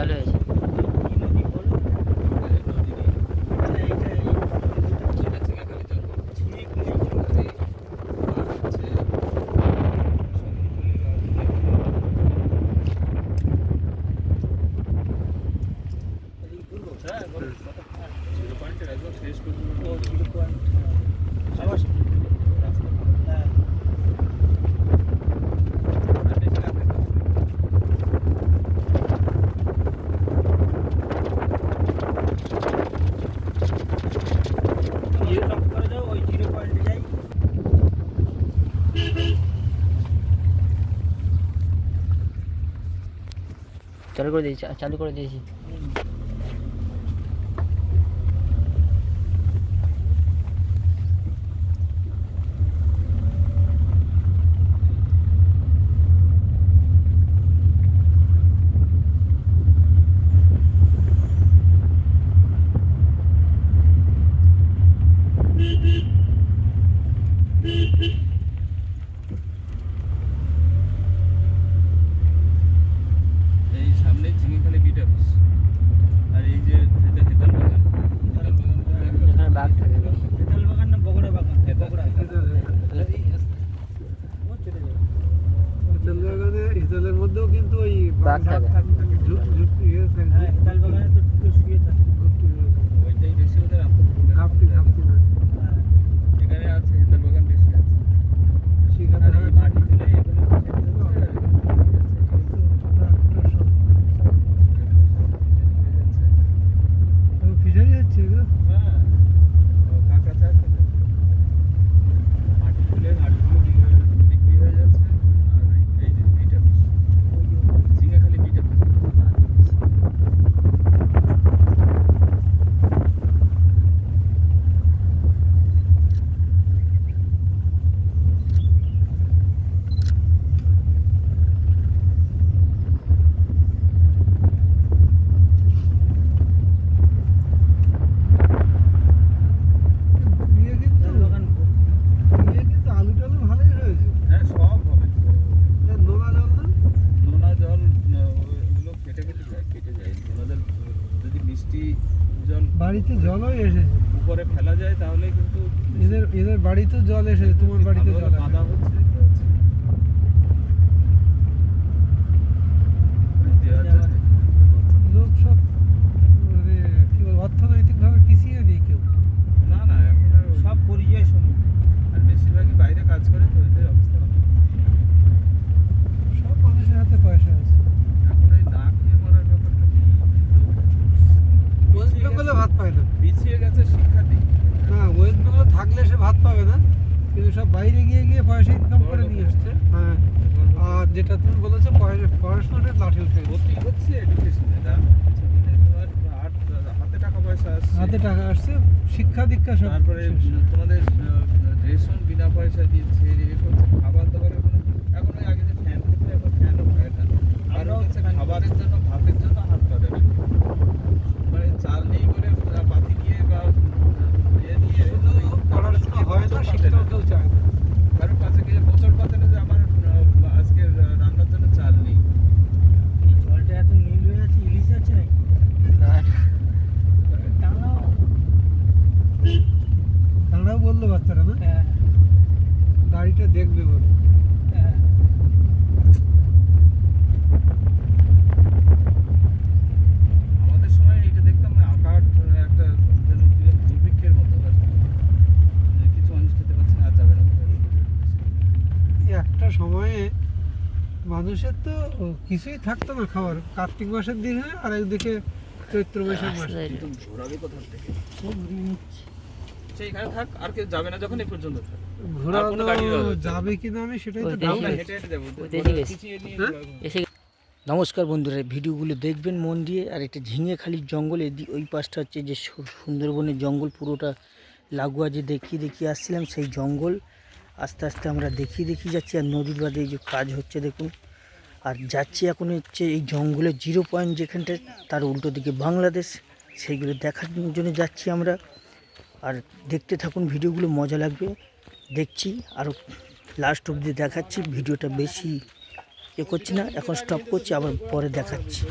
চালু হয়েছে। চালু করে দিয়েছি। হিতালের মধ্যেও কিন্তু ওই বাঘ থাকে। ওইটাই বেশি ওদের ঘাপটি এখানে আছে হিতাল বাগান বেশি আছে। আর এই মাটি তুলে এখানে ফিশারি যাচ্ছে এগুলো। হ্যাঁ কাঁকড়া চাষ মাটি তুলে মাটিগুলো বিক্রি হয়ে যাচ্ছে। আর এই যে বিটা ঝিঙে খালি বিটা আলু টালু ভালোই হয়েছে। হ্যাঁ সব হবে। নোনা জল না, নোনা জল ওগুলো কেটে যায় নোনা জল যদি মিষ্টি জল বাড়িতে জলও এসেছে। উপরে ফেলা যায় তাহলে কিন্তু এদের বাড়িতেও জল এসেছে, তোমার বাড়িতে জল কাদা আসে। হচ্ছে লোক সব মানে কি বল, অর্থনৈতিকভাবে পিছিয়ে নেই কেউ। না না এখন সব পরিযায় শ্রমিক আর বেশিরভাগই বাইরে কাজ করে তো এদের অবস্থা ভালো। সব মানুষের হাতে পয়সা আছে। এখন এই না খেয়ে মরার ব্যাপারটা নেই। ওয়েস্ট বেঙ্গলে ভাত পায় না। পিছিয়ে গেছে শিক্ষা দিক। না, ওয়েস্ট বেঙ্গলে থাকলে সে ভাত পাবে না, কিন্তু সব বাইরে গিয়ে গিয়ে পয়সা ইনকাম করে নিয়ে আসছে। হ্যাঁ, আর যেটা তুমি বলেছো পড়াশোনাটা লাঠি উঠে ক্ষতি হচ্ছে এডুকেশনে হাতে টাকা পয়সা আসছে। হাতে টাকা আসছে, শিক্ষা দীক্ষা সব। তারপরে তোমাদের রেশন বিনা পয়সা দিচ্ছে, এ করছে, খাবার দাবারের কোনো এখন ওই আগে যে ফ্যান খেতে এখন ফ্যানও খায় না। কারণ হচ্ছে খাবারের জন্য ভাতের জন্য হাত পাবে না, মানে চাল নেই বলে পাতি দিয়ে বা ইয়ে দিয়ে পড়াশোনা হয় না, শিক্ষাও কেউ চায় না। কারোর কাছে গিয়ে বছর পাতে না যে আমার আজকে রান্নার জন্য চাল নেই। এই জলটা এত নীল হয়ে আছে, ইলিশ আছে নাকি? তারাও বললো বাচ্চারা না, গাড়িটা দেখবে বলে। আমাদের সময় এটা দেখতাম আকাট একটা যেন দুর্ভিক্ষের মতো আর কি। কিছু মানুষ খেতে পারছে না, যাবে না। একটা সময়ে মানুষের তো কিছুই থাকতো না খাবার। কার্তিক মাসের দিন হয়, আর একদিকে চৈত্র বৈশাখ মাস। ঘোরাবে কোথা থেকে? সেইখানে থাক, আর কেউ যাবে না যখন এই পর্যন্ত থাক। ঘোরানো যাবে কিনা আমি সেটাই তো আমরা হেঁটে হেঁটে যাবো। পিছিয়ে নিয়ে নমস্কার বন্ধুরা, ভিডিওগুলো দেখবেন মন দিয়ে। আর এটা ঝিঙেখালির জঙ্গল, ওই পাশটা হচ্ছে যে সুন্দরবনের জঙ্গল, পুরোটা লাগোয়া যে দেখিয়ে আসছিলাম সেই জঙ্গল। আস্তে আস্তে আমরা দেখিয়ে যাচ্ছি। আর নদীর বাদে এই যে কাজ হচ্ছে দেখুন। আর যাচ্ছি এখন হচ্ছে এই জঙ্গলের 0 পয়েন্ট যেখানটা, তার উল্টো দিকে বাংলাদেশ, সেইগুলো দেখার জন্য যাচ্ছি আমরা। আর দেখতে থাকুন, ভিডিওগুলো মজা লাগবে। দেখছি আরও লাস্ট অবধি দেখাচ্ছি। ভিডিওটা বেশি করছি না, এখন স্টপ করছি, আবার পরে দেখাচ্ছি।